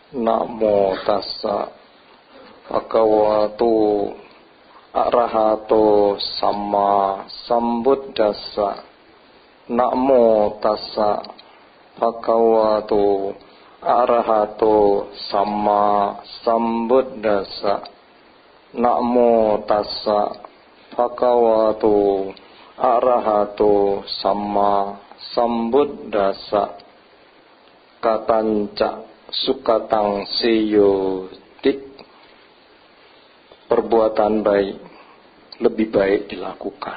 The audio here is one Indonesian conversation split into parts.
Namo tassa bhagavato arahato sama sambuddhassa. Namo tassa bhagavato arahato sama sambuddhassa. Namo tassa bhagavato arahato sama sambuddhassa. Katanca sukatang seyo dik. Perbuatan baik lebih baik dilakukan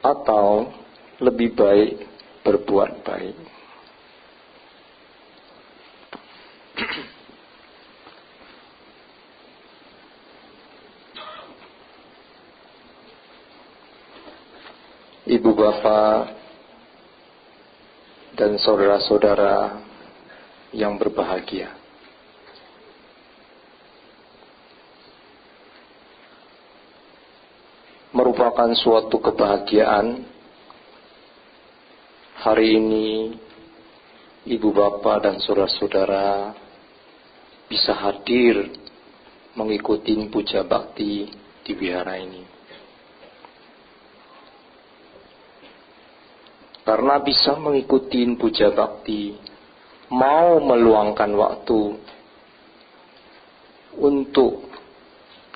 atau lebih baik berbuat baik. Ibu bapak dan saudara-saudara yang berbahagia, merupakan suatu kebahagiaan hari ini ibu bapak dan saudara-saudara bisa hadir mengikuti puja bakti di wihara ini. Karena bisa mengikuti puja bakti, mau meluangkan waktu untuk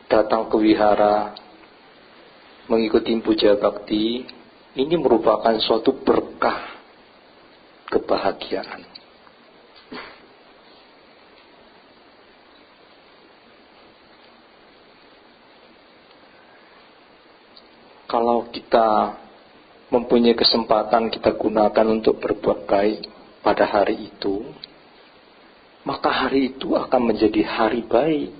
datang ke wihara mengikuti puja bakti, ini merupakan suatu berkah kebahagiaan. Kalau kita mempunyai kesempatan, kita gunakan untuk berbuat baik pada hari itu, maka hari itu akan menjadi hari baik.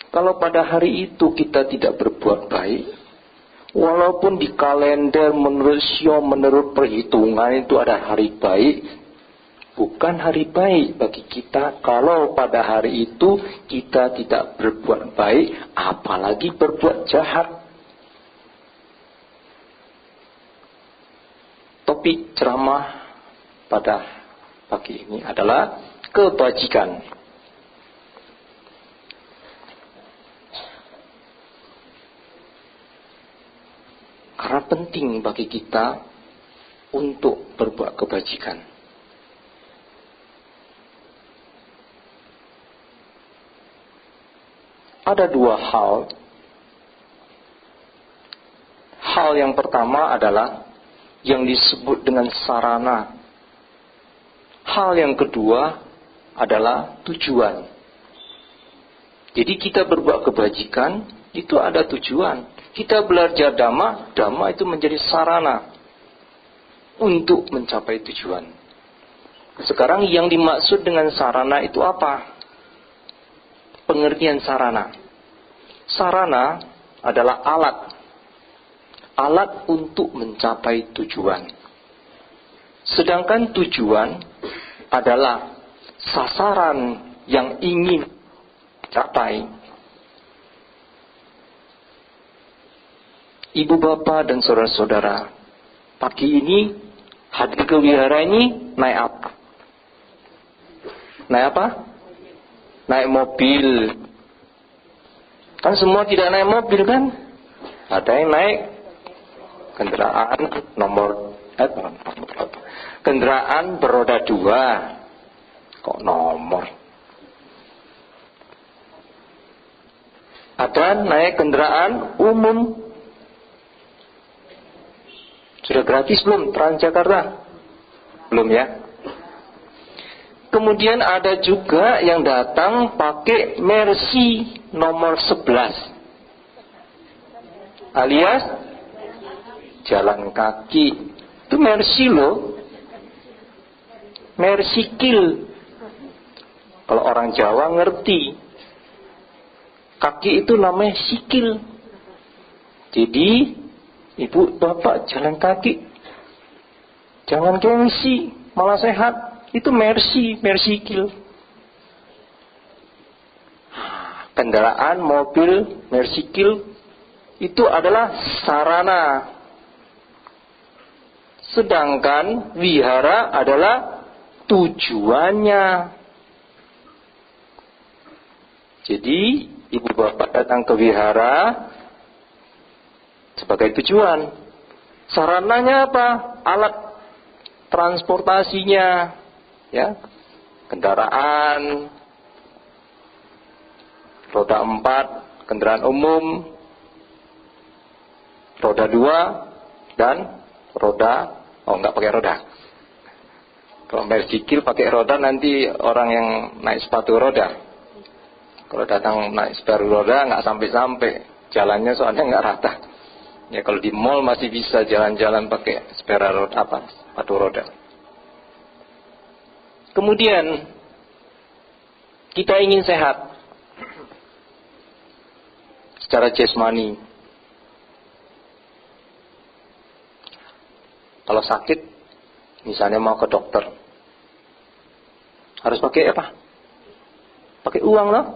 Kalau pada hari itu kita tidak berbuat baik, walaupun di kalender menurut sio, menurut perhitungan itu ada hari baik, bukan hari baik bagi kita. Kalau pada hari itu kita tidak berbuat baik, apalagi berbuat jahat. Topik ceramah pada pagi ini adalah kebajikan. Karena penting bagi kita untuk berbuat kebajikan. Ada dua hal. Hal yang pertama adalah yang disebut dengan sarana. Hal yang kedua adalah tujuan. Jadi kita berbuat kebajikan itu ada tujuan. Kita belajar dhamma, dhamma itu menjadi sarana untuk mencapai tujuan. Sekarang yang dimaksud dengan sarana itu apa? Pengertian sarana. Sarana adalah alat. Alat untuk mencapai tujuan. Sedangkan tujuan adalah sasaran yang ingin capai. Ibu bapak dan saudara-saudara, pagi ini hadir ke wihara ini naik apa? Naik apa? Naik mobil. Kan semua tidak naik mobil kan? Ada yang naik kendaraan kendaraan beroda 2. Kok nomor? Ada naik kendaraan umum. Sudah gratis belum Transjakarta? Belum ya? Kemudian ada juga yang datang pakai Mercy nomor 11. Alias jalan kaki. Itu Mercy loh. Mersikil. Kalau orang Jawa ngerti. Kaki itu namanya sikil. Jadi ibu bapak jalan kaki, jangan gengsi, malah sehat. Itu Mercy, Mersikil. Kendaraan mobil Mersikil itu adalah sarana. Sedangkan wihara adalah tujuannya. Jadi ibu bapak datang ke wihara sebagai tujuan. Sarananya apa? Alat transportasinya, ya, kendaraan, roda 4, kendaraan umum, roda 2, dan roda, enggak pakai roda. Kalau bersikil pakai roda nanti orang yang naik sepatu roda. Kalau datang naik sepatu roda nggak sampai-sampai, jalannya soalnya nggak rata. Ya kalau di mall masih bisa jalan-jalan pakai sepatu roda. Kemudian kita ingin sehat secara jasmani. Kalau sakit, misalnya mau ke dokter, harus pakai apa? Pakai uang loh.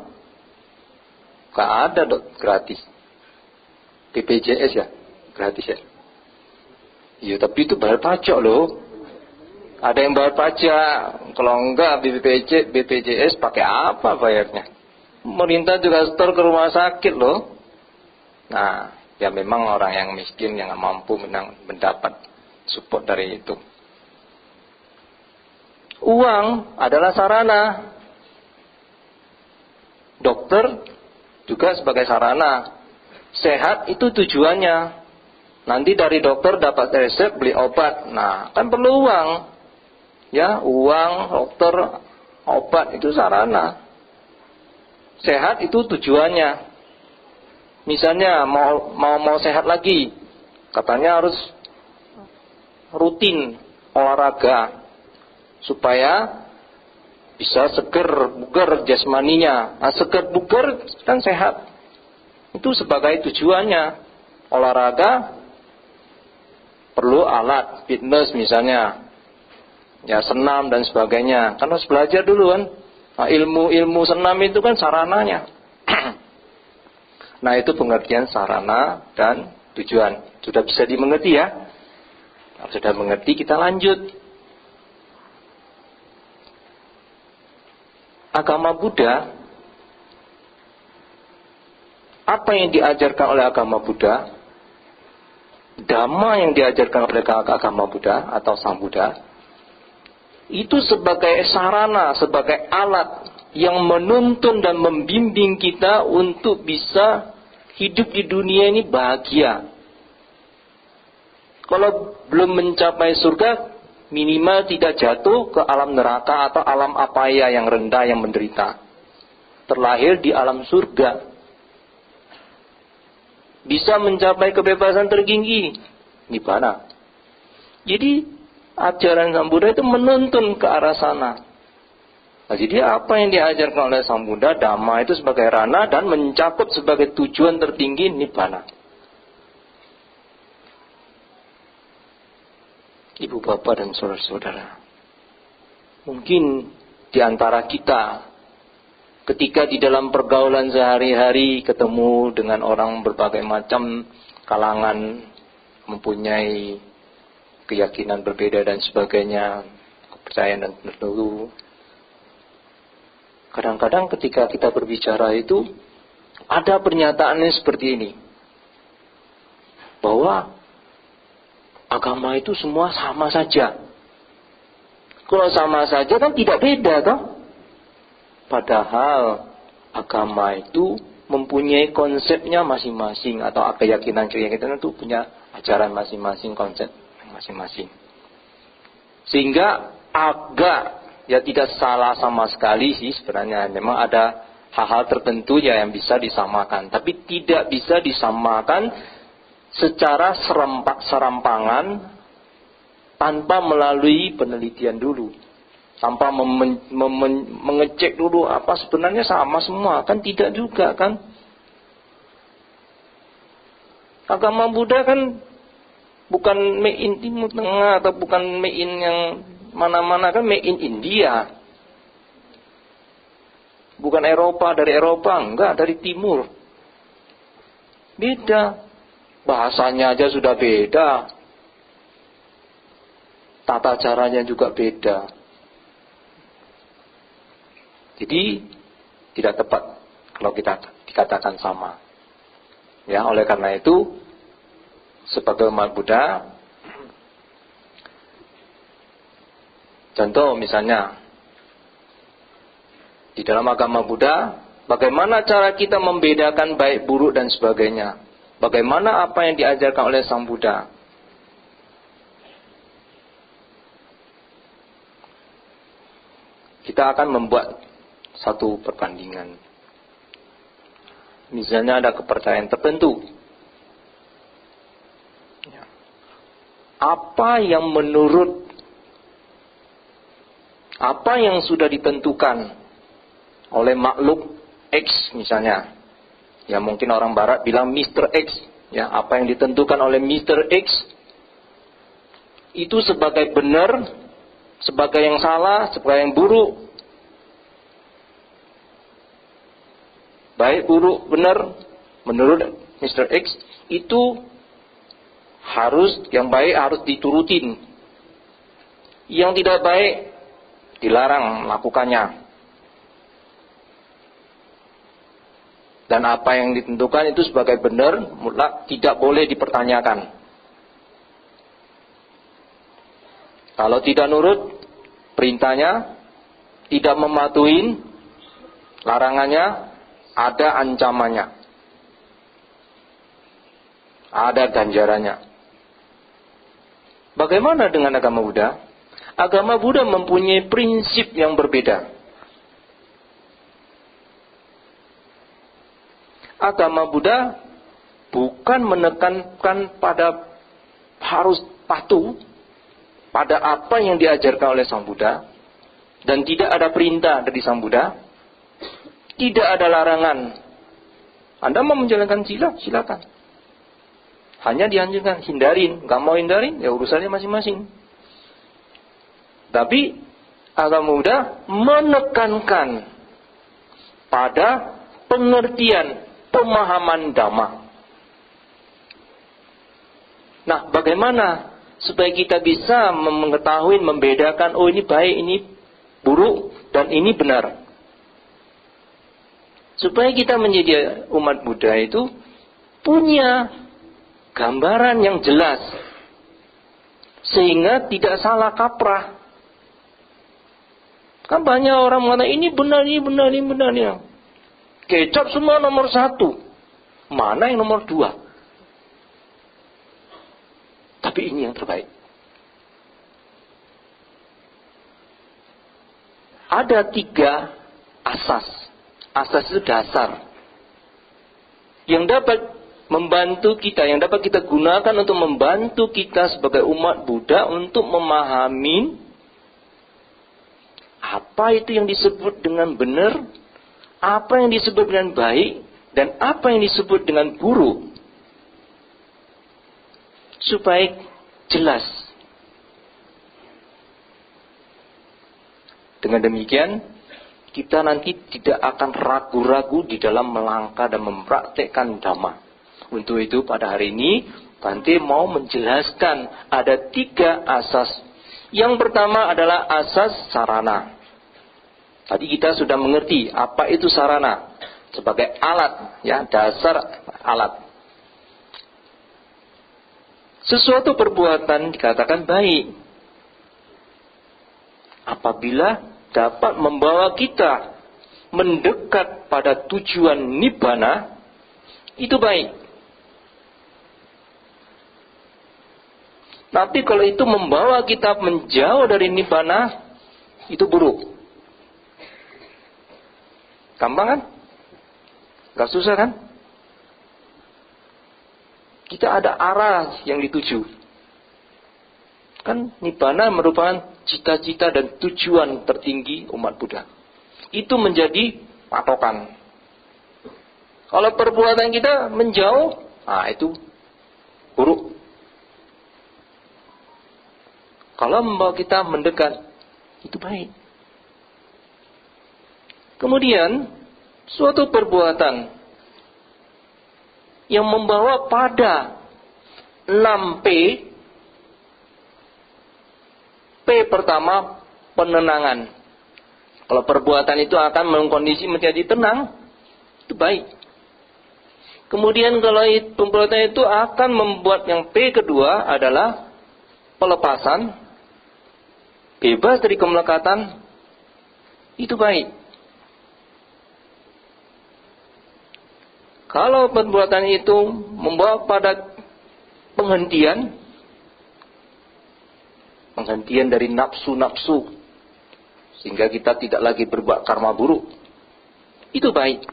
Gak ada dok gratis. BPJS ya, gratis ya. Iya, tapi itu bayar pajak loh. Ada yang bayar pajak. Kalau enggak BPJS pakai apa bayarnya? Pemerintah juga setor ke rumah sakit loh. Nah, ya memang orang yang miskin yang mampu mendapat support dari itu. Uang adalah sarana. Dokter juga sebagai sarana. Sehat itu tujuannya. Nanti dari dokter dapat resep beli obat. Nah, kan perlu uang. Ya, uang, dokter, obat itu sarana. Sehat itu tujuannya. Misalnya mau sehat lagi, katanya harus rutin olahraga supaya bisa seger, bugar jasmaninya. Nah, seger, bugar kan sehat. Itu sebagai tujuannya. Olahraga perlu alat fitness misalnya, ya senam dan sebagainya. Kan harus belajar dulu kan. Nah, ilmu senam itu kan sarananya. Nah, itu pengertian sarana dan tujuan. Sudah bisa dimengerti ya? Kalau sudah mengerti kita lanjut. Agama Buddha, apa yang diajarkan oleh agama Buddha, dhamma yang diajarkan oleh agama Buddha atau Sang Buddha, itu sebagai sarana, sebagai alat yang menuntun dan membimbing kita untuk bisa hidup di dunia ini bahagia. Kalau belum mencapai surga, minimal tidak jatuh ke alam neraka atau alam apaya yang rendah, yang menderita. Terlahir di alam surga. Bisa mencapai kebebasan tertinggi, nibbana. Jadi ajaran Sang Buddha itu menuntun ke arah sana. Nah, jadi apa yang diajarkan oleh Sang Buddha, dhamma itu sebagai rana dan mencakup sebagai tujuan tertinggi nibbana. Ibu bapak dan saudara-saudara, mungkin di antara kita ketika di dalam pergaulan sehari-hari ketemu dengan orang berbagai macam kalangan, mempunyai keyakinan berbeda dan sebagainya, kepercayaan dan tertentu. Kadang-kadang ketika kita berbicara itu ada pernyataannya seperti ini, bahwa agama itu semua sama saja. Kalau sama saja kan tidak beda toh? Padahal agama itu mempunyai konsepnya masing-masing, atau keyakinan-keyakinan itu punya ajaran masing-masing, konsep masing-masing. Sehingga agak ya tidak salah sama sekali sih sebenarnya. Memang ada hal-hal tertentu ya yang bisa disamakan, tapi tidak bisa disamakan secara serampangan tanpa melalui penelitian dulu, tanpa mengecek dulu apa sebenarnya sama semua, kan tidak juga kan. Agama Buddha kan bukan made in Timur Tengah atau bukan made in yang mana-mana, kan made in India. Bukan Eropa, dari Eropa, enggak, dari Timur. Beda. Bahasanya aja sudah beda. Tata caranya juga beda. Jadi tidak tepat kalau kita dikatakan sama. Ya, oleh karena itu sebagai umat Buddha, contoh misalnya di dalam agama Buddha, bagaimana cara kita membedakan baik buruk dan sebagainya? Bagaimana apa yang diajarkan oleh Sang Buddha? Kita akan membuat satu perbandingan. Misalnya ada kepercayaan tertentu. Apa yang sudah ditentukan oleh makhluk X misalnya. Ya mungkin orang barat bilang Mr. X. Ya, apa yang ditentukan oleh Mr. X itu sebagai benar, sebagai yang salah, sebagai yang buruk. Baik, buruk, benar, menurut Mr. X itu yang baik harus diturutin. Yang tidak baik dilarang melakukannya. Dan apa yang ditentukan itu sebagai benar, mutlak tidak boleh dipertanyakan. Kalau tidak nurut perintahnya, tidak mematuhi larangannya, ada ancamannya, ada ganjarannya. Bagaimana dengan agama Buddha? Agama Buddha mempunyai prinsip yang berbeda. Agama Buddha bukan menekankan pada harus patuh pada apa yang diajarkan oleh Sang Buddha, dan tidak ada perintah dari Sang Buddha, tidak ada larangan. Anda mau menjalankan sila, silakan. Hanya dianjurkan hindarin, nggak mau hindarin ya urusannya masing-masing. Tapi agama Buddha menekankan pada pengertian, pemahaman Dhamma. Nah, bagaimana supaya kita bisa mengetahui, membedakan, oh ini baik, ini buruk, dan ini benar. Supaya kita menjadi umat Buddha itu punya gambaran yang jelas, sehingga tidak salah kaprah. Kan banyak orang mengatakan ini benar, ini benar, ini benar. Ya. Kecap semua nomor 1. Mana yang nomor 2? Tapi ini yang terbaik. Ada 3 asas. Asas itu dasar. Yang dapat membantu kita, yang dapat kita gunakan untuk membantu kita sebagai umat Buddha untuk memahami apa itu yang disebut dengan benar, apa yang disebut dengan baik, dan apa yang disebut dengan buruk. Supaya jelas. Dengan demikian, kita nanti tidak akan ragu-ragu di dalam melangkah dan mempraktekkan Dhamma. Untuk itu pada hari ini, Bante mau menjelaskan ada 3 asas. Yang pertama adalah asas sarana. Tadi kita sudah mengerti apa itu sarana sebagai alat, ya, dasar alat. Sesuatu perbuatan dikatakan baik apabila dapat membawa kita mendekat pada tujuan nibbana, itu baik. Tapi kalau itu membawa kita menjauh dari nibbana, itu buruk. Gampang kan? Gak susah kan? Kita ada arah yang dituju. Kan nibbana merupakan cita-cita dan tujuan tertinggi umat Buddha. Itu menjadi patokan. Kalau perbuatan kita menjauh, itu buruk. Kalau membawa kita mendekat, itu baik. Kemudian, suatu perbuatan yang membawa pada 6P. P pertama, penenangan. Kalau perbuatan itu akan mengkondisi menjadi tenang, itu baik. Kemudian kalau perbuatan itu akan membuat yang P kedua adalah pelepasan, bebas dari kemelekatan, itu baik. Kalau perbuatan itu membawa pada penghentian dari nafsu-nafsu, sehingga kita tidak lagi berbuat karma buruk, itu baik.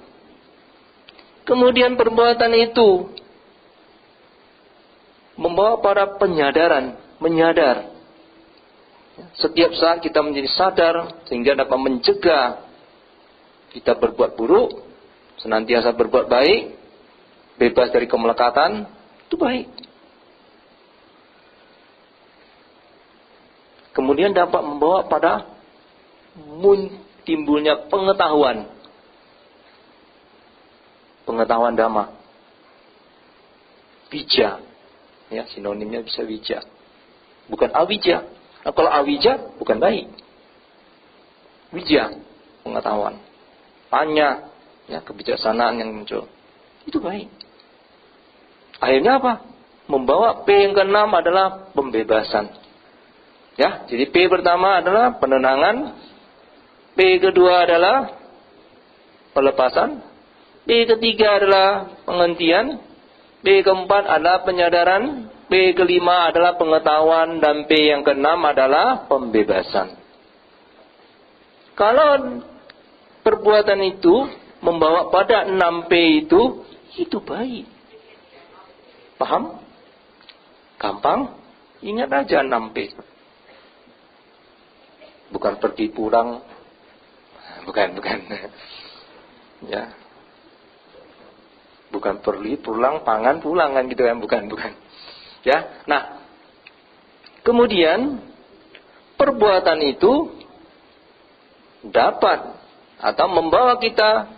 Kemudian perbuatan itu membawa pada penyadaran, menyadar. Setiap saat kita menjadi sadar, sehingga dapat mencegah kita berbuat buruk, senantiasa berbuat baik, bebas dari kemelekatan, itu baik. Kemudian dapat membawa pada timbulnya pengetahuan dhamma, bija, ya sinonimnya bisa bija, bukan awija. Nah, kalau awija bukan baik, bija pengetahuan, panya, ya kebijaksanaan yang muncul, itu baik. Akhirnya apa? Membawa P yang keenam adalah pembebasan. Ya, jadi P pertama adalah penenangan, P kedua adalah pelepasan, P ketiga adalah penghentian, P keempat adalah penyadaran, P kelima adalah pengetahuan, dan P yang keenam adalah pembebasan. Kalau perbuatan itu membawa pada 6P itu baik. Paham? Gampang? Ingat aja 6P. Bukan pergi pulang, bukan. Ya. Bukan pergi pulang, pangan pulang kan gitu kan, bukan. Ya. Nah, kemudian perbuatan itu dapat atau membawa kita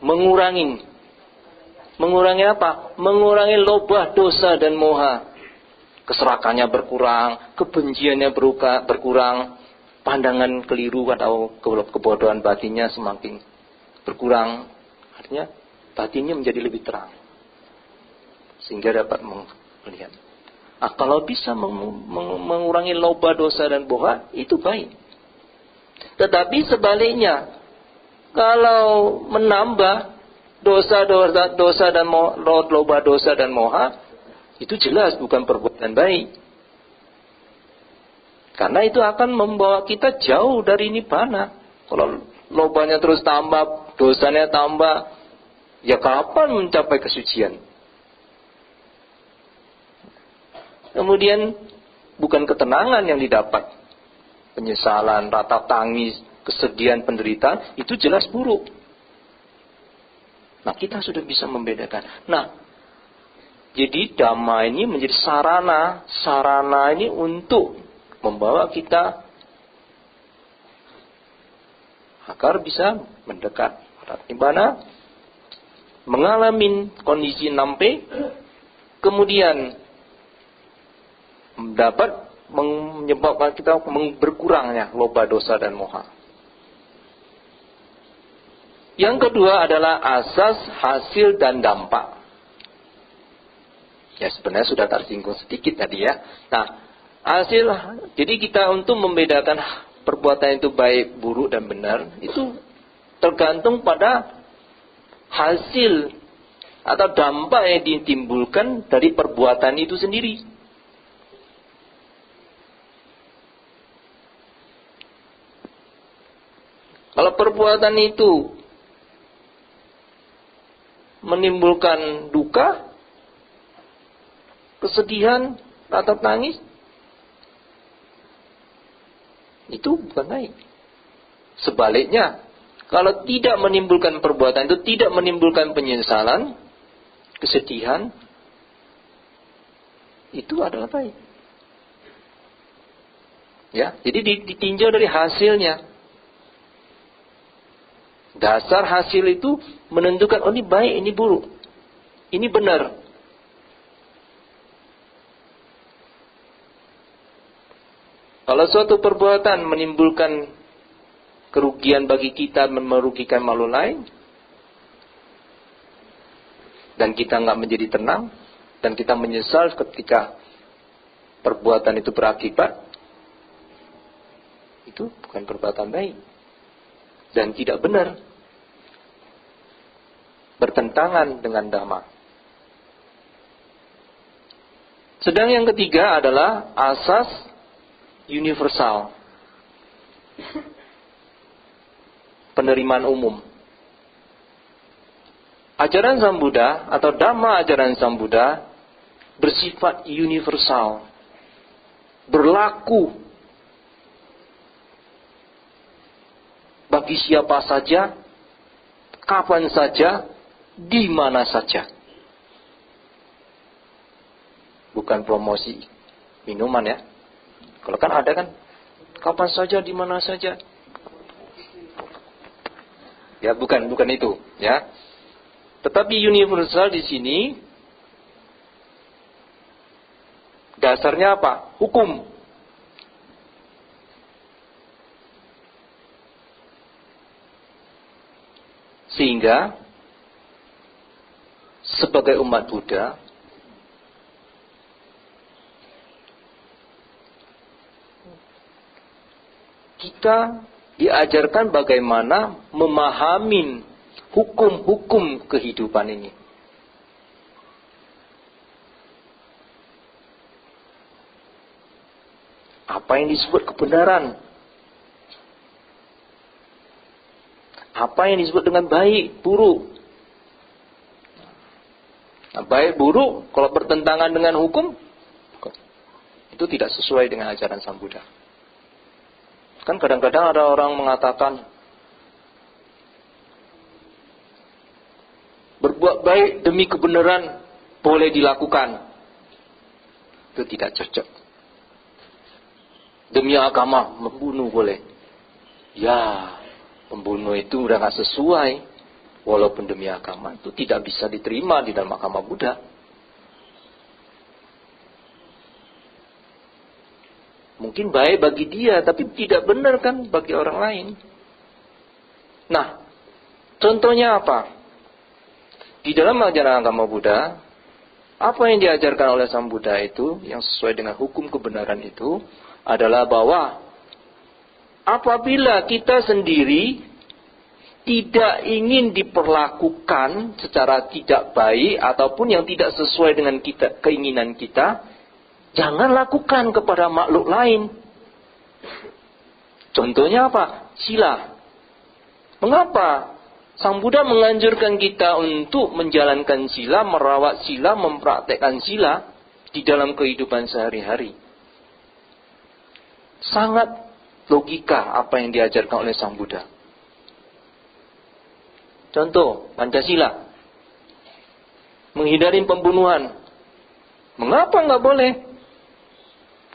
mengurangi apa? Mengurangi lobah, dosa dan moha. Keserakannya berkurang, kebenciannya berkurang, pandangan keliru atau kebodohan batinnya semakin berkurang. Artinya batinnya menjadi lebih terang, sehingga dapat melihat. Nah, kalau bisa mengurangi lobah, dosa dan moha, itu baik. Tetapi sebaliknya, kalau menambah dosa dan lobah, dosa dan moha, itu jelas bukan perbuatan baik. Karena itu akan membawa kita jauh dari nibbana. Kalau lobahnya terus tambah, dosanya tambah, ya kapan mencapai kesucian? Kemudian bukan ketenangan yang didapat. Penyesalan, ratap tangis, kesedihan, penderitaan, itu jelas buruk. Nah, kita sudah bisa membedakan. Nah, jadi dhamma ini menjadi sarana ini untuk membawa kita agar bisa mendekat pada nibbana, mengalami kondisi 6P, kemudian dapat menyebabkan kita berkurangnya lobha, dosa dan moha. Yang kedua adalah asas, hasil dan dampak. Ya, sebenarnya sudah tersinggung sedikit tadi ya. Nah, hasil, jadi kita untuk membedakan perbuatan itu baik, buruk dan benar, itu tergantung pada hasil atau dampak yang ditimbulkan dari perbuatan itu sendiri. Kalau perbuatan itu menimbulkan duka, kesedihan, ratap tangis, itu bukan baik. Sebaliknya, kalau tidak menimbulkan perbuatan itu, tidak menimbulkan penyesalan, kesedihan, itu adalah baik. Ya, jadi ditinjau dari hasilnya. Dasar hasil itu menentukan, oh ini baik, ini buruk, ini benar. Kalau suatu perbuatan menimbulkan kerugian bagi kita, merugikan makhluk lain, dan kita nggak menjadi tenang, dan kita menyesal ketika perbuatan itu berakibat, itu bukan perbuatan baik dan tidak benar, bertentangan dengan dhamma. Sedang yang ketiga adalah asas universal, penerimaan umum. Ajaran Sang Buddha atau dhamma ajaran Sang Buddha bersifat universal, berlaku bagi siapa saja, kapan saja, di mana saja. Bukan promosi minuman ya. Kalau kan ada kan, kapan saja, di mana saja. Ya, bukan itu, ya. Tetapi universal di sini dasarnya apa? Hukum. Sehingga sebagai umat Buddha, kita diajarkan bagaimana memahami hukum-hukum kehidupan ini. Apa yang disebut kebenaran? Apa yang disebut dengan baik, buruk? Nah, baik, buruk, kalau bertentangan dengan hukum, itu tidak sesuai dengan ajaran Sang Buddha. Kan kadang-kadang ada orang mengatakan, berbuat baik demi kebenaran boleh dilakukan. Itu tidak cocok. Demi agama membunuh boleh. Ya, pembunuh itu udah gak sesuai. Walaupun demi agama, itu tidak bisa diterima di dalam agama Buddha. Mungkin baik bagi dia, tapi tidak benar kan bagi orang lain. Nah, contohnya apa? Di dalam ajaran agama Buddha, apa yang diajarkan oleh Sang Buddha itu, yang sesuai dengan hukum kebenaran itu, adalah bahwa apabila kita sendiri tidak ingin diperlakukan secara tidak baik ataupun yang tidak sesuai dengan keinginan kita, jangan lakukan kepada makhluk lain. Contohnya apa? Sila. Mengapa Sang Buddha menganjurkan kita untuk menjalankan sila, merawat sila, mempraktekkan sila di dalam kehidupan sehari-hari? Sangat logika apa yang diajarkan oleh Sang Buddha. Contoh, Pancasila. Menghindari pembunuhan. Mengapa nggak boleh?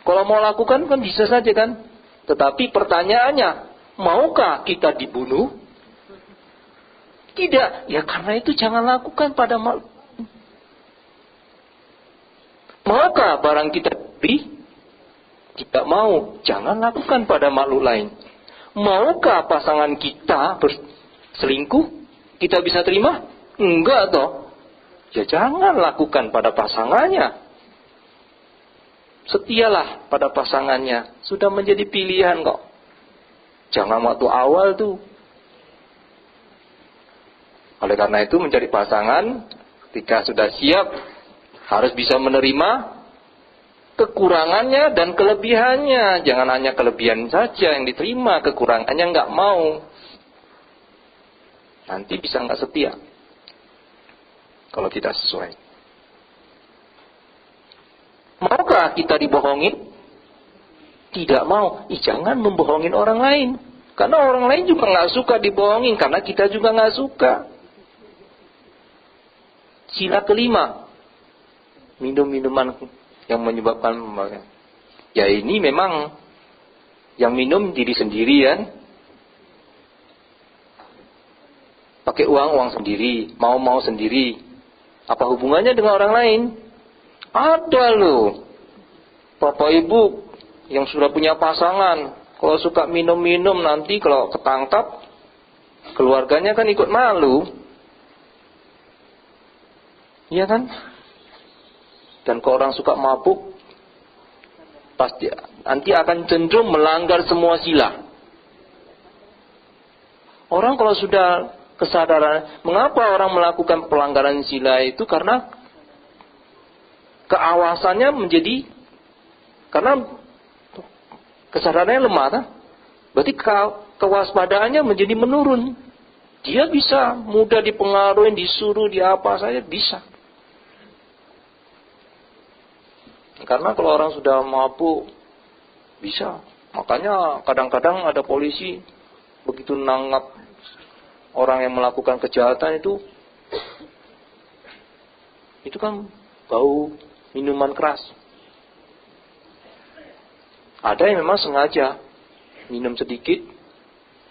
Kalau mau lakukan kan bisa saja kan. Tetapi pertanyaannya, maukah kita dibunuh? Tidak. Ya karena itu jangan lakukan pada makhluk. Maukah barang kita beri? Tidak mau. Jangan lakukan pada makhluk lain. Maukah pasangan kita berselingkuh? Kita bisa terima? Enggak toh. Ya jangan lakukan pada pasangannya. Setialah pada pasangannya. Sudah menjadi pilihan kok. Jangan waktu awal tuh. Oleh karena itu mencari pasangan, ketika sudah siap, harus bisa menerima kekurangannya dan kelebihannya. Jangan hanya kelebihan saja yang diterima, kekurangannya nggak mau. Nanti bisa nggak setia kalau tidak sesuai. Maukah kita dibohongin? Tidak mau. Jangan membohongin orang lain. Karena orang lain juga nggak suka dibohongin. Karena kita juga nggak suka. Sila kelima, minum minuman yang menyebabkan pembunuhan. Ya ini memang yang minum diri sendiri kan. Pakai uang sendiri, mau sendiri. Apa hubungannya dengan orang lain? Ada loh. Bapak ibu yang sudah punya pasangan, kalau suka minum-minum nanti kalau ketangkap, keluarganya kan ikut malu. Iya kan? Dan kalau orang suka mabuk, pasti nanti akan cenderung melanggar semua sila. Orang kalau sudah kesadaran, mengapa orang melakukan pelanggaran sila itu? Karena keawasannya menjadi, karena kesadarannya lemah, kan? Berarti kewaspadaannya menjadi menurun. Dia bisa mudah dipengaruhi, disuruh, diapa saja bisa. Karena kalau orang sudah mabuk, bisa. Makanya kadang-kadang ada polisi begitu nangkap orang yang melakukan kejahatan itu kan bau minuman keras. Ada yang memang sengaja minum sedikit,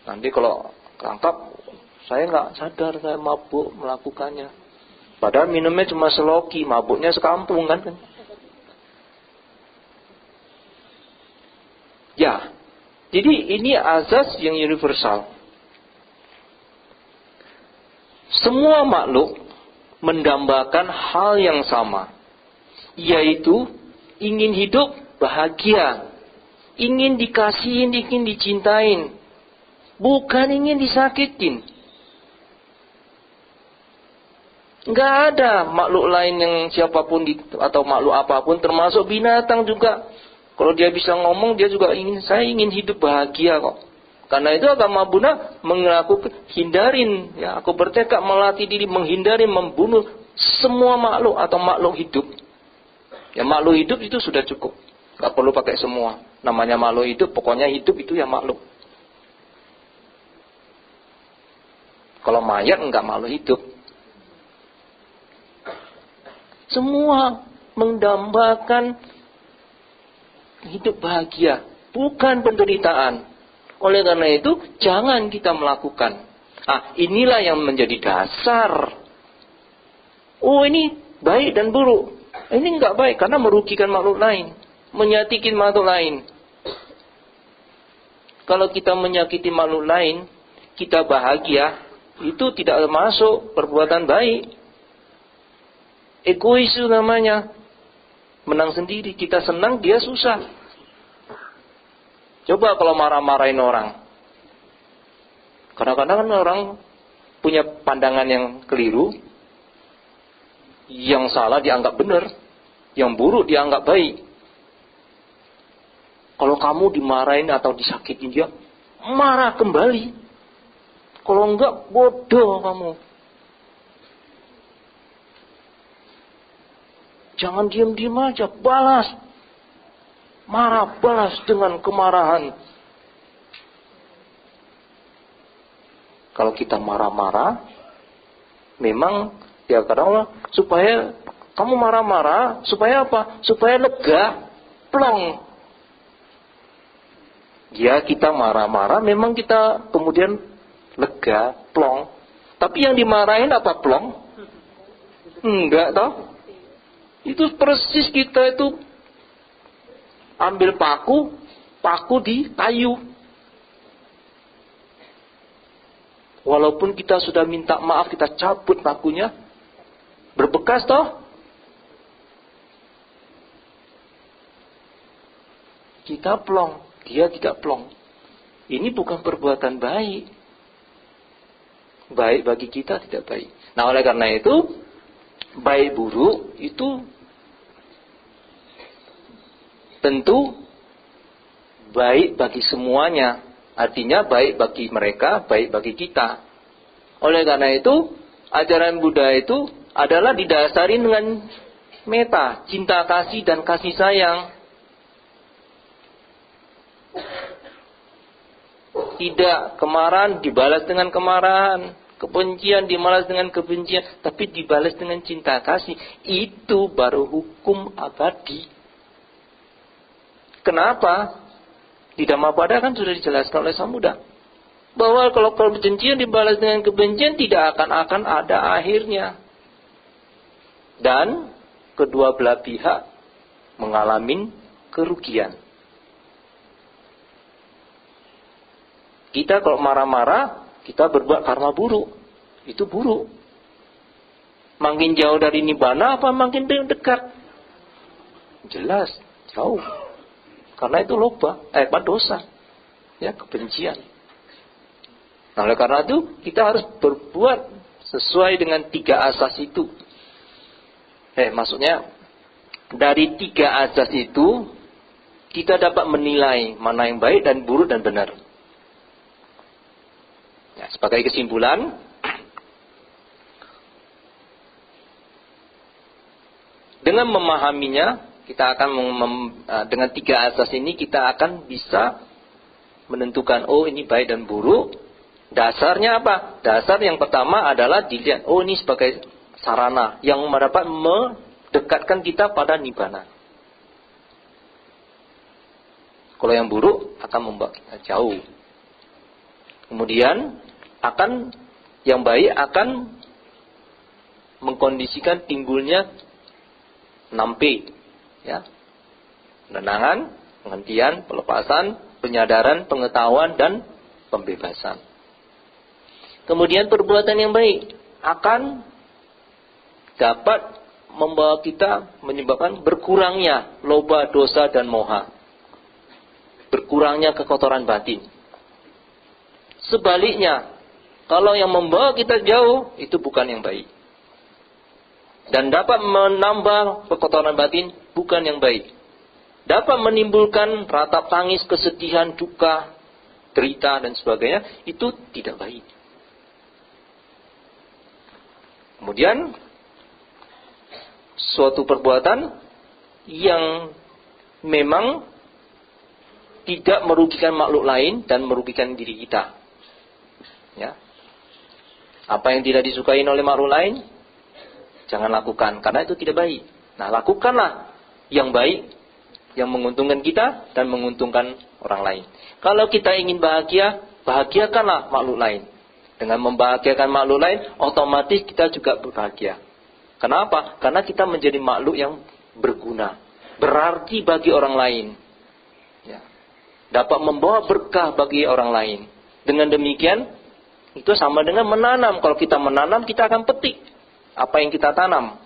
nanti kalau tangkap, saya nggak sadar saya mabuk melakukannya. Padahal minumnya cuma seloki, mabuknya sekampung kan. Ya, jadi ini azas yang universal. Semua makhluk mendambakan hal yang sama, yaitu ingin hidup bahagia, ingin dikasihin, ingin dicintain, bukan ingin disakitin. Nggak ada makhluk lain yang siapapun atau makhluk apapun, termasuk binatang juga. Kalau dia bisa ngomong, dia juga saya ingin hidup bahagia kok. Karena itu agama Buddha mengaku hindarin, ya, aku bertekad melatih diri menghindari membunuh semua makhluk atau makhluk hidup. Ya, makhluk hidup itu sudah cukup, nggak perlu pakai semua. Namanya makhluk hidup, pokoknya hidup itu ya makhluk. Kalau mayat enggak makhluk hidup. Semua mendambakan hidup bahagia, bukan penderitaan. Oleh karena itu, jangan kita melakukan. Inilah yang menjadi dasar. Oh, ini baik dan buruk. Ini enggak baik karena merugikan makhluk lain, menyakiti makhluk lain. Kalau kita menyakiti makhluk lain, kita bahagia, itu tidak masuk perbuatan baik. Egois itu namanya. Menang sendiri, kita senang, dia susah. Coba kalau marah-marahin orang. Kadang-kadang kan orang punya pandangan yang keliru. Yang salah dianggap benar, yang buruk dianggap baik. Kalau kamu dimarahin atau disakitin dia, marah kembali. Kalau enggak, bodoh kamu. Jangan diam-diam aja, balas. Marah, balas dengan kemarahan. Kalau kita marah-marah, memang ya kadang supaya kamu marah-marah, supaya apa? Supaya lega, plong. Ya, kita marah-marah, memang kita kemudian lega, plong. Tapi yang dimarahin apa plong? Enggak toh? Itu persis kita itu ambil paku di kayu. Walaupun kita sudah minta maaf, kita cabut pakunya, berbekas toh? Kita plong, dia tidak plong. Ini bukan perbuatan baik. Baik bagi kita, tidak baik. Nah, oleh karena itu, baik buruk itu tentu baik bagi semuanya. Artinya baik bagi mereka, baik bagi kita. Oleh karena itu, ajaran Buddha itu adalah didasari dengan metta, cinta kasih dan kasih sayang. Tidak kemarahan dibalas dengan kemarahan, kebencian dibalas dengan kebencian, tapi dibalas dengan cinta kasih. Itu baru hukum abadi. Kenapa? Di Dhammapada kan sudah dijelaskan oleh Sang Buddha bahwa kalau kebencian dibalas dengan kebencian tidak akan ada akhirnya, dan kedua belah pihak mengalami kerugian. Kita kalau marah-marah, kita berbuat karma buruk, itu buruk. Makin jauh dari nibbana apa makin dekat? Jelas, jauh. Karena itu dosa. Ya, kebencian. Nah, oleh karena itu kita harus berbuat sesuai dengan 3 asas itu. Maksudnya dari 3 asas itu kita dapat menilai mana yang baik dan buruk dan benar. Ya, sebagai kesimpulan, dengan memahaminya, kita akan dengan 3 asas ini kita akan bisa menentukan ini baik dan buruk. Dasarnya apa? Dasar yang pertama adalah dilihat ini sebagai sarana yang dapat mendekatkan kita pada nibbana. Kalau yang buruk akan membawa kita jauh. Kemudian yang baik akan mengkondisikan timbulnya 6P, ya. Penenangan, penghentian, pelepasan, penyadaran, pengetahuan, dan pembebasan. Kemudian perbuatan yang baik akan dapat membawa kita menyebabkan berkurangnya loba, dosa, dan moha. Berkurangnya kekotoran batin. Sebaliknya, kalau yang membawa kita jauh, itu bukan yang baik. Dan dapat menambah kekotoran batin, bukan yang baik. Dapat menimbulkan ratap tangis, kesedihan, duka, derita, dan sebagainya, itu tidak baik. Kemudian, suatu perbuatan yang memang tidak merugikan makhluk lain dan merugikan diri kita. Ya. Apa yang tidak disukai oleh makhluk lain, jangan lakukan, karena itu tidak baik. Nah, lakukanlah yang baik, yang menguntungkan kita dan menguntungkan orang lain. Kalau kita ingin bahagia, bahagiakanlah makhluk lain. Dengan membahagiakan makhluk lain, otomatis kita juga berbahagia. Kenapa? Karena kita menjadi makhluk yang berguna, berarti bagi orang lain. Ya. Dapat membawa berkah bagi orang lain. Dengan demikian, itu sama dengan menanam. Kalau kita menanam, kita akan petik apa yang kita tanam.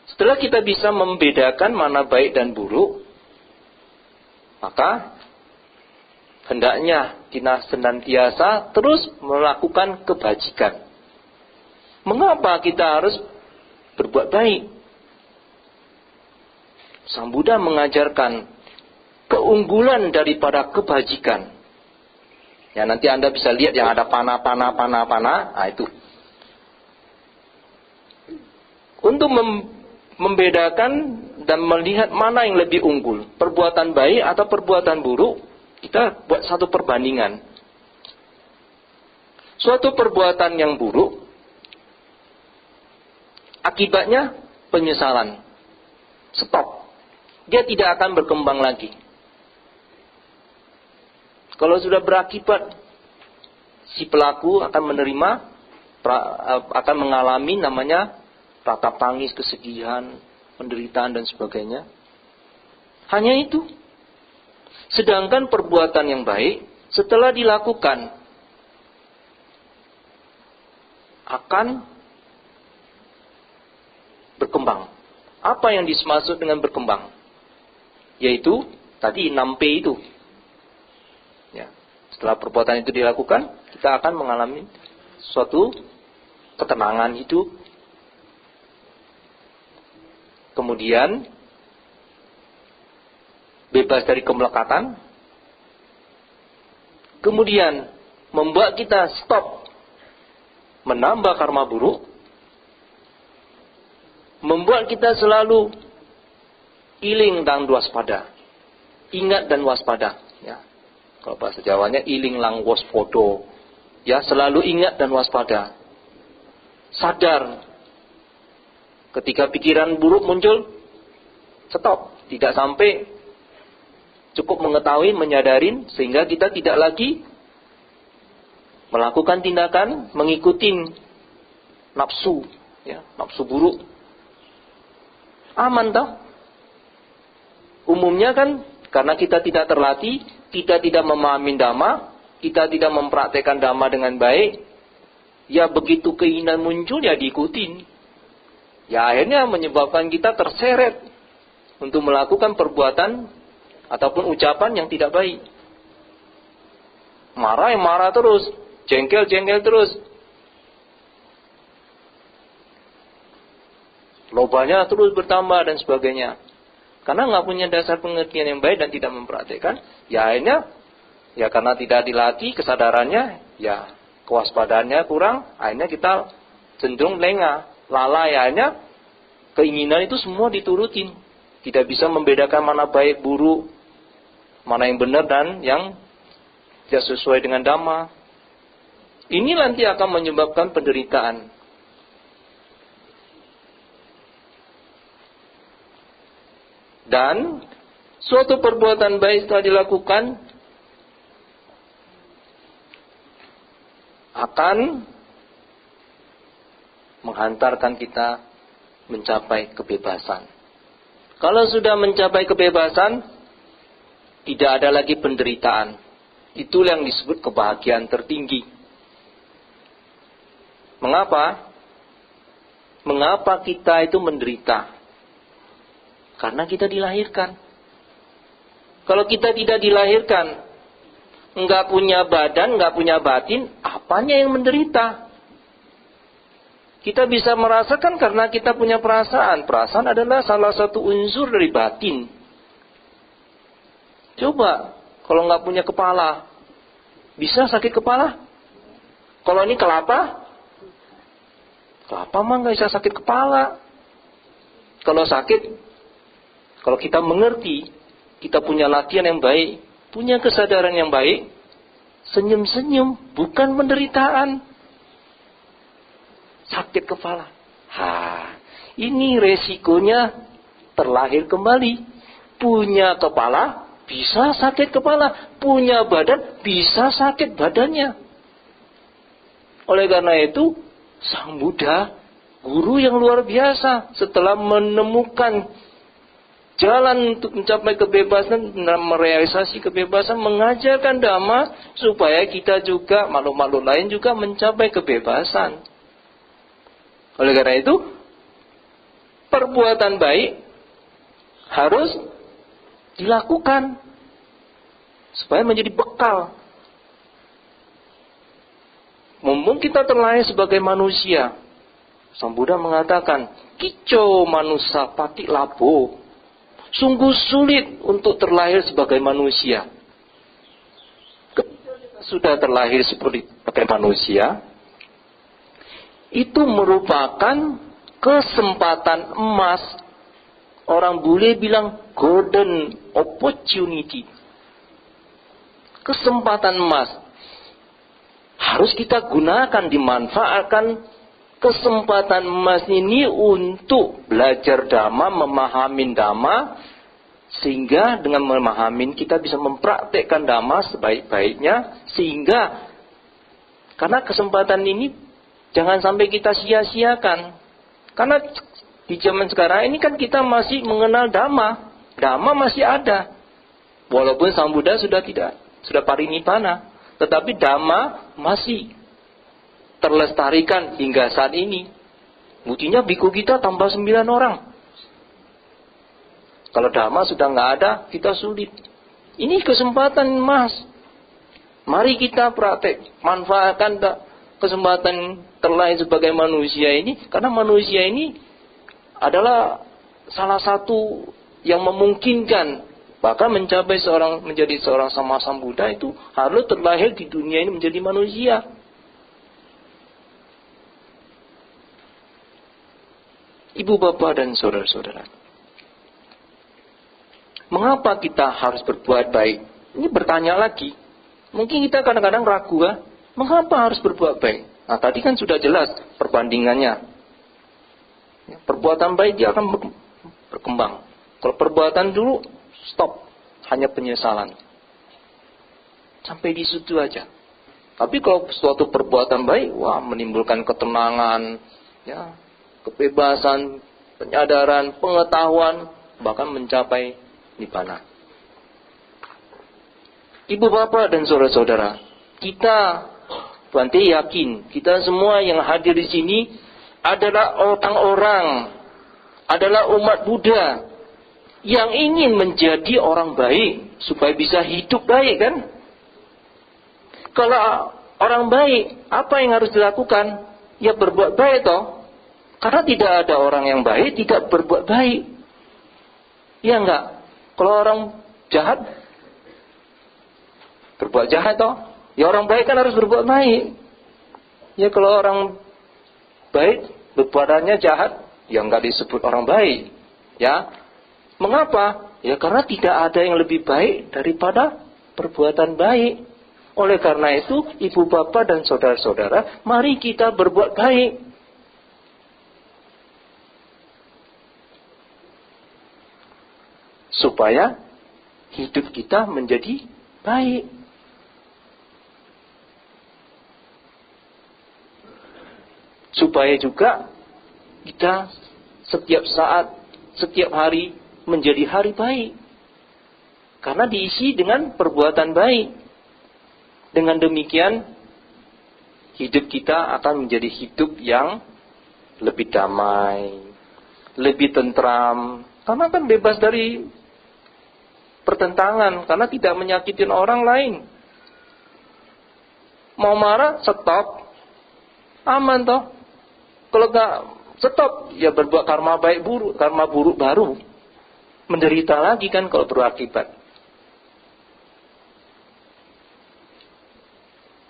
Setelah kita bisa membedakan mana baik dan buruk, maka hendaknya kita senantiasa terus melakukan kebajikan. Mengapa kita harus berbuat baik? Sang Buddha mengajarkan keunggulan daripada kebajikan. Ya, nanti Anda bisa lihat yang ada panah. Nah, itu. Untuk membedakan dan melihat mana yang lebih unggul, perbuatan baik atau perbuatan buruk, kita buat satu perbandingan. Suatu perbuatan yang buruk, akibatnya penyesalan. Stop. Dia tidak akan berkembang lagi. Kalau sudah berakibat, si pelaku akan menerima, akan mengalami namanya ratap tangis, kesedihan, penderitaan dan sebagainya. Hanya itu. Sedangkan perbuatan yang baik, setelah dilakukan, akan berkembang. Apa yang dimaksud dengan berkembang? Yaitu, tadi 6P itu. Ya. Setelah perbuatan itu dilakukan, kita akan mengalami suatu ketenangan hidup. Kemudian bebas dari kemelekatan. Kemudian membuat kita stop menambah karma buruk. Membuat kita selalu iling dan waspada. Ingat dan waspada. Ya. Kalau bahasa Jawanya iling lang waspodo. Ya, selalu ingat dan waspada. Sadar. Ketika pikiran buruk muncul, stop. Tidak sampai cukup mengetahui, menyadarin, sehingga kita tidak lagi melakukan tindakan mengikuti nafsu. Ya, nafsu buruk. Aman toh? Umumnya kan, karena kita tidak terlatih, kita tidak memahami dhamma, kita tidak mempraktekkan dhamma dengan baik, Ya begitu keinginan muncul ya diikutin. Ya akhirnya menyebabkan kita terseret untuk melakukan perbuatan ataupun ucapan yang tidak baik. Marah ya marah terus, jengkel terus. Lobanya terus bertambah dan sebagainya. Karena nggak punya dasar pengertian yang baik dan tidak mempraktekkan, ya akhirnya ya karena tidak dilatih kesadarannya, ya kewaspadaannya kurang, akhirnya kita cenderung lengah, lalai, akhirnya keinginan itu semua diturutin. Tidak bisa membedakan mana baik buruk, mana yang benar dan yang tidak sesuai dengan dhamma. Ini nanti akan menyebabkan penderitaan. Dan suatu perbuatan baik setelah dilakukan akan menghantarkan kita mencapai kebebasan. Kalau sudah mencapai kebebasan, tidak ada lagi penderitaan. Itulah yang disebut kebahagiaan tertinggi. Mengapa? Mengapa kita itu menderita? Karena kita dilahirkan. Kalau kita tidak dilahirkan, enggak punya badan, enggak punya batin, apanya yang menderita? Kita bisa merasakan karena kita punya perasaan. Perasaan adalah salah satu unsur dari batin. Coba, kalau enggak punya kepala, bisa sakit kepala? Kalau ini kelapa mah enggak bisa sakit kepala. Kalau sakit, kalau kita mengerti, kita punya latihan yang baik, punya kesadaran yang baik, senyum-senyum, bukan penderitaan. Sakit kepala. Ini resikonya terlahir kembali. Punya kepala, bisa sakit kepala. Punya badan, bisa sakit badannya. Oleh karena itu, Sang Buddha, guru yang luar biasa, setelah menemukan jalan untuk mencapai kebebasan, merealisasi kebebasan, mengajarkan dhamma supaya kita juga, makhluk-makhluk lain juga mencapai kebebasan. Oleh karena itu, perbuatan baik harus dilakukan supaya menjadi bekal. Mumpung kita terlahir sebagai manusia, Sang Buddha mengatakan, "Kico manusa pati labo." Sungguh sulit untuk terlahir sebagai manusia. Ketika sudah terlahir sebagai manusia, itu merupakan kesempatan emas. Orang bule bilang golden opportunity. Kesempatan emas. Harus kita gunakan, dimanfaatkan kesempatan emas ini untuk belajar dhamma, memahami dhamma, sehingga dengan memahami kita bisa mempraktekkan dhamma sebaik-baiknya, sehingga karena kesempatan ini jangan sampai kita sia-siakan. Karena di zaman sekarang ini kan kita masih mengenal dhamma, dhamma masih ada, walaupun Sang Buddha sudah parinibbana, tetapi dhamma masih terlestarikan hingga saat ini. Buktinya biku kita tambah 9 orang. Kalau dhamma sudah nggak ada, kita sulit. Ini kesempatan emas. Mari kita praktek, manfaatkan kesempatan terlahir sebagai manusia ini, karena manusia ini adalah salah satu yang memungkinkan bahkan menjadi seorang sama Sang Buddha itu harus terlahir di dunia ini menjadi manusia. Ibu bapak dan saudara-saudara, mengapa kita harus berbuat baik? Ini bertanya lagi. Mungkin kita kadang-kadang ragu, mengapa harus berbuat baik? Nah, tadi kan sudah jelas perbandingannya. Perbuatan baik dia akan berkembang. Kalau perbuatan dulu, stop. Hanya penyesalan. Sampai di situ aja. Tapi kalau suatu perbuatan baik, menimbulkan ketenangan, kebebasan, penyadaran, pengetahuan, bahkan mencapai nibbana. Ibu bapak dan saudara-saudara, kita Bante yakin kita semua yang hadir di sini adalah orang-orang, adalah umat Buddha yang ingin menjadi orang baik supaya bisa hidup baik kan? Kalau orang baik, apa yang harus dilakukan? Ya berbuat baik toh. Karena tidak ada orang yang baik tidak berbuat baik. Ya enggak? Kalau orang jahat berbuat jahat toh. Ya orang baik kan harus berbuat baik. Ya kalau orang baik berbuatannya jahat, ya enggak disebut orang baik. Ya. Mengapa? Ya karena tidak ada yang lebih baik daripada perbuatan baik. Oleh karena itu, ibu bapak dan saudara-saudara, mari kita berbuat baik. Supaya hidup kita menjadi baik. Supaya juga kita setiap saat, setiap hari menjadi hari baik. Karena diisi dengan perbuatan baik. Dengan demikian, hidup kita akan menjadi hidup yang lebih damai, lebih tentram. Karena kan bebas dari pertentangan, karena tidak menyakitin orang lain. Mau marah, stop. Aman toh. Kalau nggak stop, ya berbuat karma baik buruk, karma buruk baru. Menderita lagi kan kalau berakibat.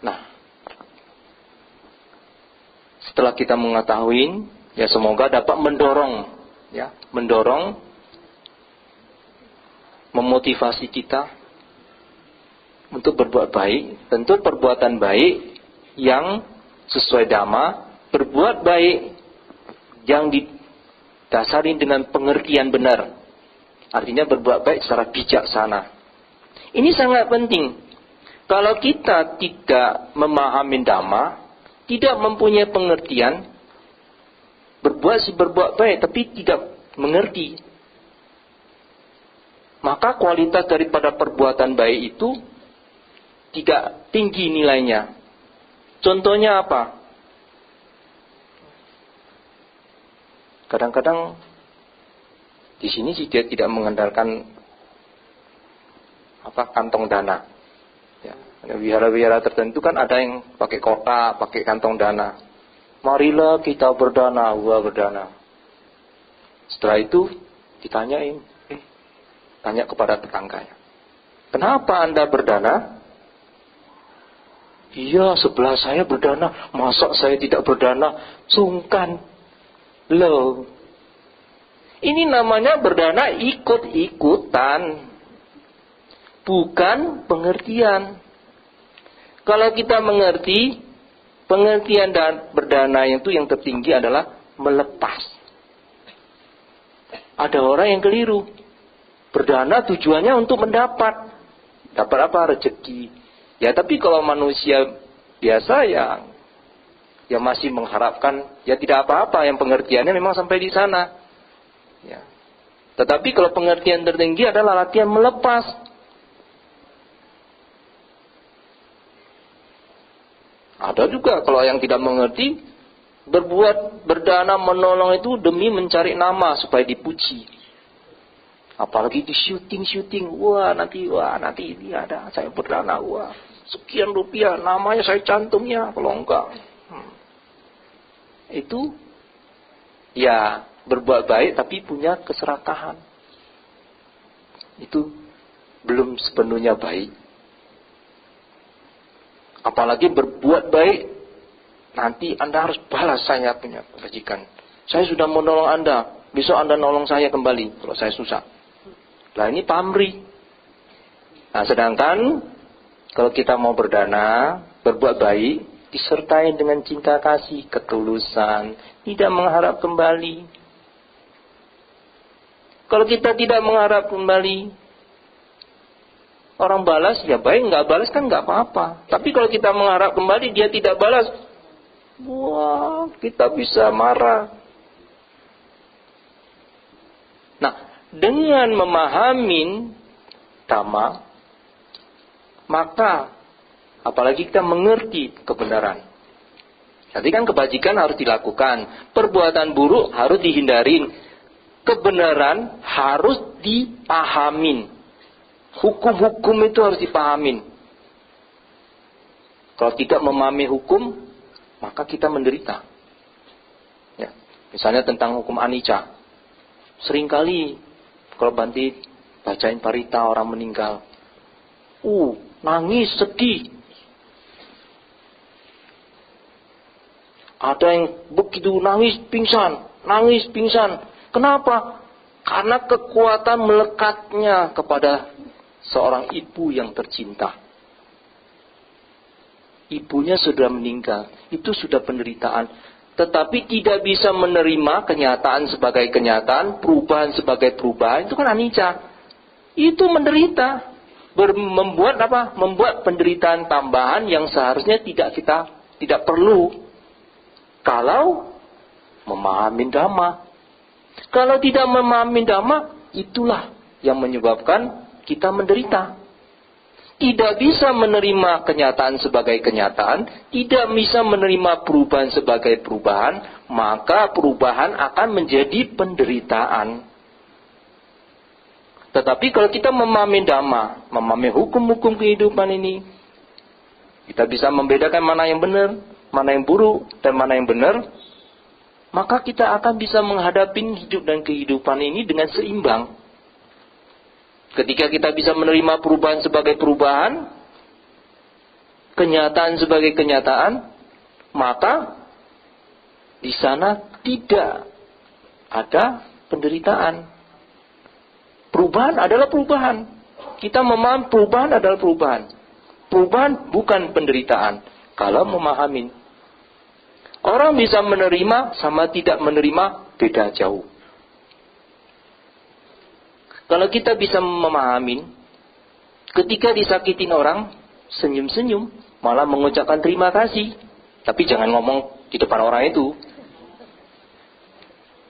Nah, setelah kita mengetahui, ya semoga dapat mendorong, memotivasi kita untuk berbuat baik. Tentu perbuatan baik yang sesuai dhamma, berbuat baik yang didasari dengan pengertian benar. Artinya berbuat baik secara bijaksana. Ini sangat penting. Kalau kita tidak memahami dhamma, tidak mempunyai pengertian, berbuat baik tapi tidak mengerti, maka kualitas daripada perbuatan baik itu tidak tinggi nilainya. Contohnya apa? Kadang-kadang di sini sih dia tidak mengandalkan kantong dana. Ya, wihara-wihara tertentu kan ada yang pakai kotak, pakai kantong dana. Marilah kita berdana, berdana. Setelah itu ditanyain, tanya kepada tetangganya. Kenapa Anda berdana? Iya, sebelah saya berdana. Masa saya tidak berdana? Sungkan. Loh. Ini namanya berdana ikut-ikutan. Bukan pengertian. Kalau kita mengerti, pengertian dan berdana itu yang tertinggi adalah melepas. Ada orang yang keliru. Berdana tujuannya untuk mendapat. Dapat apa? Rezeki. Ya tapi kalau manusia biasa ya masih mengharapkan, ya tidak apa-apa, yang pengertiannya memang sampai di sana. Ya. Tetapi kalau pengertian tertinggi adalah latihan melepas. Ada juga kalau yang tidak mengerti, berbuat berdana menolong itu demi mencari nama supaya dipuji. Apalagi di syuting, nanti ini ada saya berdana, sekian rupiah, namanya saya cantumnya, kalau enggak. Itu ya berbuat baik tapi punya keserakahan. Itu belum sepenuhnya baik. Apalagi berbuat baik, nanti Anda harus balas saya punya kebajikan. Saya sudah menolong Anda, besok Anda nolong saya kembali kalau saya susah. Lah ini pamrih. Nah sedangkan kalau kita mau berdana, berbuat baik, disertai dengan cinta kasih, ketulusan, tidak mengharap kembali. Kalau kita tidak mengharap kembali, orang balas, ya baik, nggak balas kan nggak apa-apa. Tapi kalau kita mengharap kembali, dia tidak balas, kita bisa marah. Nah, dengan memahami dhamma, maka Apalagi kita mengerti kebenaran. Jadi kan kebajikan harus dilakukan, perbuatan buruk harus dihindarin, kebenaran harus dipahamin, hukum-hukum itu harus dipahamin. Kalau tidak memahami hukum, maka kita menderita. Ya, misalnya tentang hukum anicca. Seringkali kalau Banti bacain parita orang meninggal, nangis, sedih. Ada yang begitu nangis pingsan. Kenapa? Karena kekuatan melekatnya kepada seorang ibu yang tercinta. Ibunya sudah meninggal, itu sudah penderitaan. Tetapi tidak bisa menerima kenyataan sebagai kenyataan, perubahan sebagai perubahan, itu kan anicca. Itu menderita. Membuat apa? Membuat penderitaan tambahan yang seharusnya tidak perlu. Kalau memahami dhamma. Kalau tidak memahami dhamma, itulah yang menyebabkan kita menderita. Tidak bisa menerima kenyataan sebagai kenyataan, tidak bisa menerima perubahan sebagai perubahan, maka perubahan akan menjadi penderitaan. Tetapi kalau kita memahami dhamma, memahami hukum-hukum kehidupan ini, kita bisa membedakan mana yang benar, mana yang buruk, dan mana yang benar, maka kita akan bisa menghadapi hidup dan kehidupan ini dengan seimbang. Ketika kita bisa menerima perubahan sebagai perubahan, kenyataan sebagai kenyataan, maka di sana tidak ada penderitaan. Perubahan adalah perubahan. Kita memahami perubahan adalah perubahan. Perubahan bukan penderitaan. Kalau memahami, orang bisa menerima sama tidak menerima beda jauh. Kalau kita bisa memahami, ketika disakitin orang, senyum-senyum, malah mengucapkan terima kasih. Tapi jangan ngomong di depan orang itu.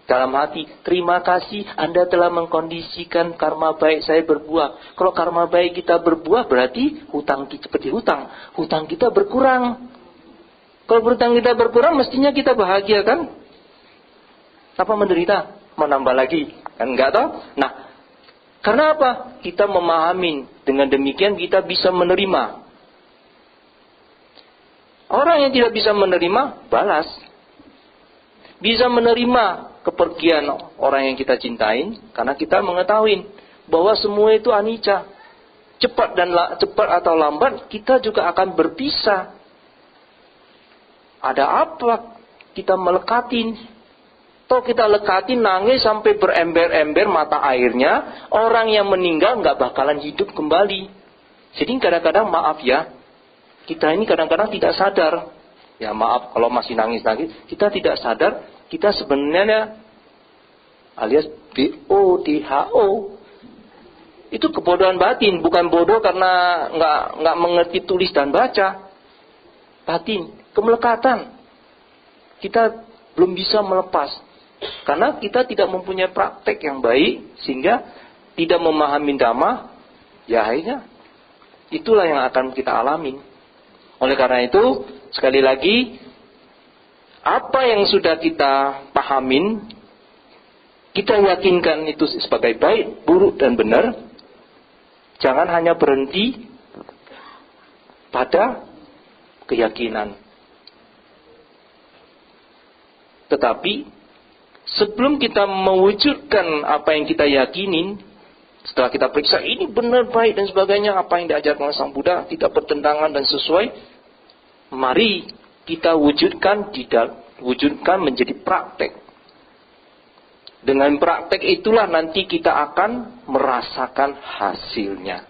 Dalam hati, terima kasih Anda telah mengkondisikan karma baik saya berbuah. Kalau karma baik kita berbuah, berarti hutang kita seperti hutang. Hutang kita berkurang. Kalau hutang kita berkurang, mestinya kita bahagia kan? Apa menderita? Mau nambah lagi? Kan enggak toh? Nah, karena apa? Kita memahami. Dengan demikian kita bisa menerima. Orang yang tidak bisa menerima, balas. Bisa menerima kepergian orang yang kita cintain, karena kita mengetahui bahwa semua itu anicca. Cepat atau lambat, kita juga akan berpisah. Ada apa? Kita melekatin. Toh kita lekatin, nangis sampai berember-ember mata airnya, orang yang meninggal nggak bakalan hidup kembali. Jadi kadang-kadang maaf ya, kita ini kadang-kadang tidak sadar. Ya maaf kalau masih nangis-nangis, kita tidak sadar, kita sebenarnya alias BODHO. Itu kebodohan batin, bukan bodoh karena nggak mengerti tulis dan baca. Batin, kemelekatan. Kita belum bisa melepas. Karena kita tidak mempunyai praktek yang baik, sehingga tidak memahami dhamma, ya akhirnya itulah yang akan kita alami. Oleh karena itu, sekali lagi, apa yang sudah kita pahamin, kita yakinkan itu sebagai baik, buruk, dan benar. Jangan hanya berhenti pada keyakinan. Tetapi sebelum kita mewujudkan apa yang kita yakinin, setelah kita periksa ini benar, baik dan sebagainya, apa yang diajarkan oleh Sang Buddha tidak bertentangan dan sesuai, mari kita wujudkan menjadi praktek. Dengan praktek itulah nanti kita akan merasakan hasilnya.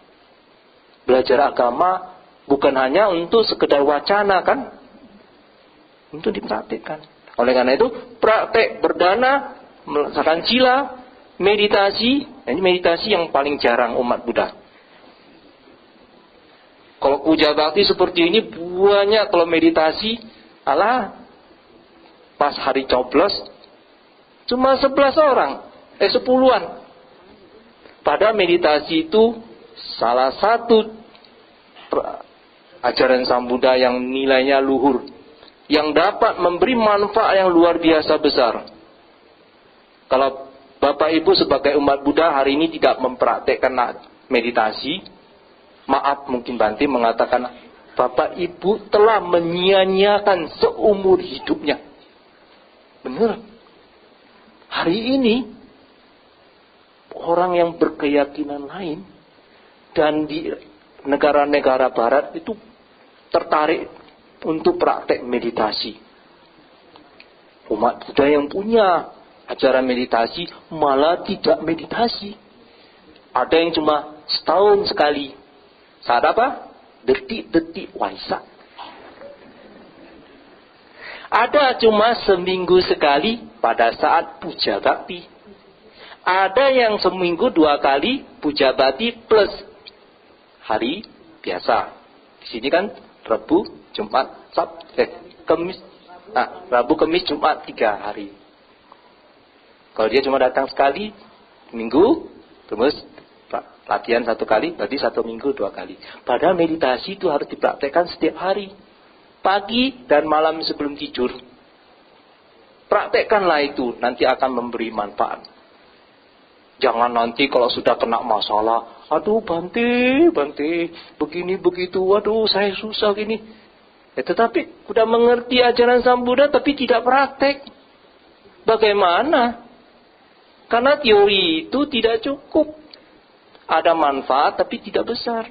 Belajar agama bukan hanya untuk sekedar wacana kan, untuk dipraktikkan. Oleh karena itu, praktek berdana, melaksanakan sila, meditasi. Ini meditasi yang paling jarang umat Buddha. Kalau puja bakti seperti ini, banyak kalau meditasi, pas hari coblos, cuma 11 orang, 10-an. Pada meditasi itu, salah satu ajaran Sang Buddha yang nilainya luhur, yang dapat memberi manfaat yang luar biasa besar. Kalau Bapak Ibu sebagai umat Buddha hari ini tidak mempraktekkan meditasi, maaf mungkin Bante mengatakan Bapak Ibu telah menyia-nyiakan seumur hidupnya. Benar. Hari ini orang yang berkeyakinan lain dan di negara-negara barat itu tertarik untuk praktek meditasi. Umat Buddha yang punya ajaran meditasi malah tidak meditasi. Ada yang cuma setahun sekali. Saat apa? Detik-detik Waisak. Ada cuma seminggu sekali pada saat puja bakti. Ada yang seminggu 2 kali puja bakti plus hari biasa. Di sini kan Rabu, Jumat, Kamis. Rabu, Kamis, Jumat 3 hari. Kalau dia cuma datang sekali, minggu, terus latihan 1 kali, berarti 1 minggu 2 kali. Padahal meditasi itu harus dipraktekkan setiap hari. Pagi dan malam sebelum tidur. Praktekkanlah itu, nanti akan memberi manfaat. Jangan nanti kalau sudah kena masalah, aduh Bante, begini begitu, aduh saya susah gini. Tetapi sudah mengerti ajaran Sang Buddha tapi tidak praktek. Bagaimana? Karena teori itu tidak cukup. Ada manfaat tapi tidak besar.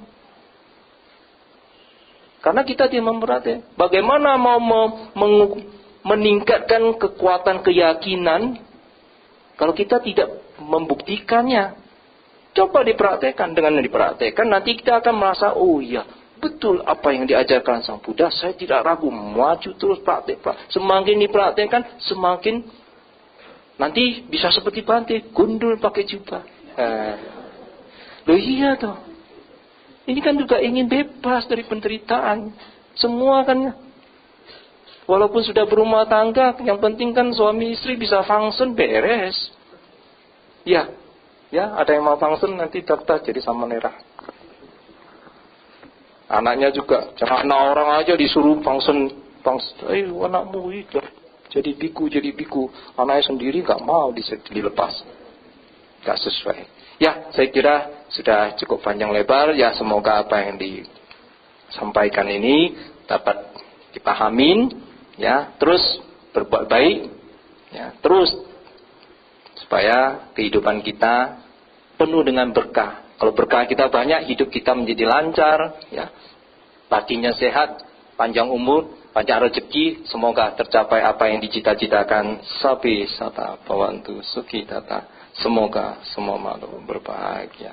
Karena kita tidak mempraktek. Bagaimana mau meningkatkan kekuatan keyakinan kalau kita tidak membuktikannya? Coba dipraktekkan. Dengan dipraktekkan nanti kita akan merasa, oh iya, betul apa yang diajarkan Sang Buddha. Saya tidak ragu, maju terus praktek. Semakin dipraktekkan, semakin nanti bisa seperti Bante, gundul pakai jubah. Loh iya toh. Ini kan juga ingin bebas dari penderitaan. Semua kan, walaupun sudah berumah tangga, yang penting kan suami istri bisa function beres. Ya, ada yang mau function nanti daftar jadi samanera. Anaknya juga, jangan anak orang aja disuruh function. Ayo anakmu itu jadi biku. Anaknya sendiri gak mau dilepas. Gak sesuai. Ya, saya kira sudah cukup panjang lebar. Ya, semoga apa yang disampaikan ini dapat dipahamin. Ya, terus berbuat baik. Ya, terus supaya kehidupan kita penuh dengan berkah. Kalau berkah kita banyak, hidup kita menjadi lancar. Ya, batinnya sehat, panjang umur, panjang rezeki. Semoga tercapai apa yang dicita-citakan. Sabi sata bawantu suki tata. Semoga semua makhluk berbahagia.